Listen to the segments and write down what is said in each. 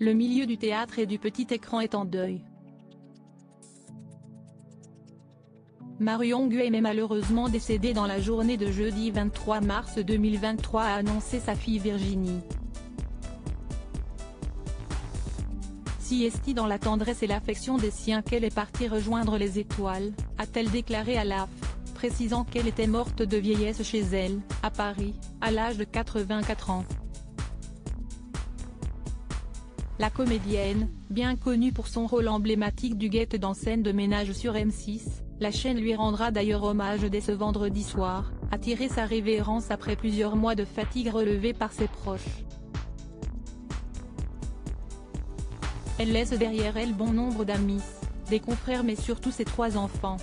Le milieu du théâtre et du petit écran est en deuil. Marion Guilhem est malheureusement décédée dans la journée de jeudi 23 mars 2023, a annoncé sa fille Virginie. Si est dans la tendresse et l'affection des siens qu'elle est partie rejoindre les étoiles, a-t-elle déclaré à l'AF, précisant qu'elle était morte de vieillesse chez elle, à Paris, à l'âge de 84 ans. La comédienne, bien connue pour son rôle emblématique du guette dans Scène de ménage sur M6, la chaîne lui rendra d'ailleurs hommage dès ce vendredi soir, a tiré sa révérence après plusieurs mois de fatigue relevée par ses proches. Elle laisse derrière elle bon nombre d'amis, des confrères mais surtout ses 3 enfants.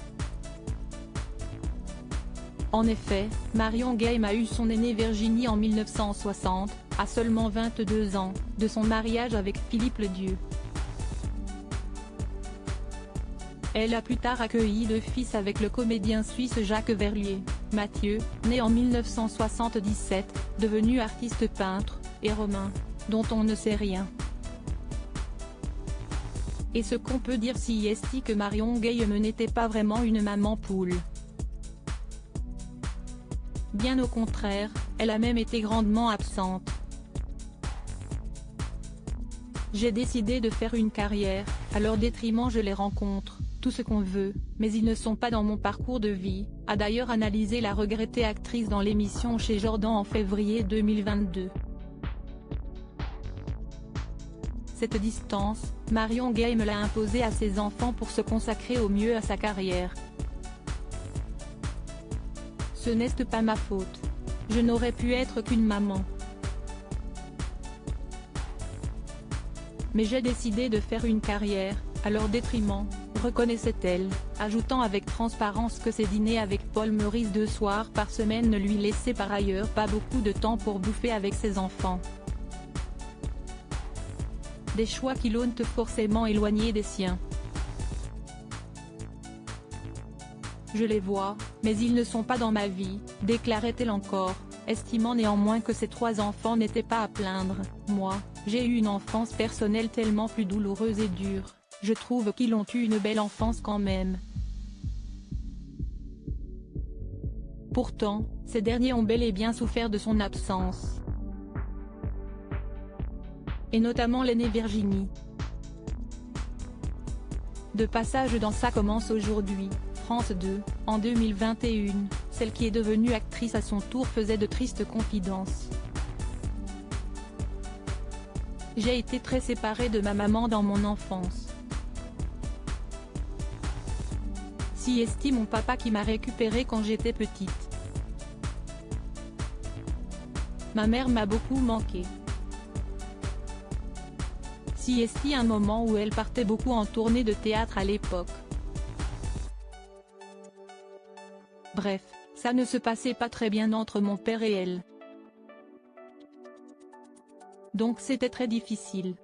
En effet, Marion Guilhem a eu son aînée Virginie en 1960, à seulement 22 ans, de son mariage avec Philippe Ledieu. Elle a plus tard accueilli 2 fils avec le comédien suisse Jacques Verlier, Mathieu, né en 1977, devenu artiste peintre, et Romain, dont on ne sait rien. Et ce qu'on peut dire si est que Marion Guilhem n'était pas vraiment une maman poule. Bien au contraire, elle a même été grandement absente. J'ai décidé de faire une carrière, à leur détriment je les rencontre, tout ce qu'on veut, mais ils ne sont pas dans mon parcours de vie, a d'ailleurs analysé la regrettée actrice dans l'émission Chez Jordan en février 2022. Cette distance, Marion Guilhem l'a imposée à ses enfants pour se consacrer au mieux à sa carrière. Ce n'est pas ma faute. Je n'aurais pu être qu'une maman. Mais j'ai décidé de faire une carrière, à leur détriment, reconnaissait-elle, ajoutant avec transparence que ses dîners avec Paul Meurice 2 soirs par semaine ne lui laissaient par ailleurs pas beaucoup de temps pour bouffer avec ses enfants. Des choix qui l'ont forcément éloigné des siens. Je les vois, mais ils ne sont pas dans ma vie, déclarait-elle encore, estimant néanmoins que ses 3 enfants n'étaient pas à plaindre. Moi, j'ai eu une enfance personnelle tellement plus douloureuse et dure, je trouve qu'ils ont eu une belle enfance quand même. Pourtant, ces derniers ont bel et bien souffert de son absence. Et notamment l'aînée Virginie. De passage dans Ça commence aujourd'hui, France 2, en 2021, celle qui est devenue actrice à son tour faisait de tristes confidences. J'ai été très séparée de ma maman dans mon enfance. Si est mon papa qui m'a récupérée quand j'étais petite. Ma mère m'a beaucoup manqué. Si est un moment où elle partait beaucoup en tournée de théâtre à l'époque. Bref, ça ne se passait pas très bien entre mon père et elle. Donc c'était très difficile.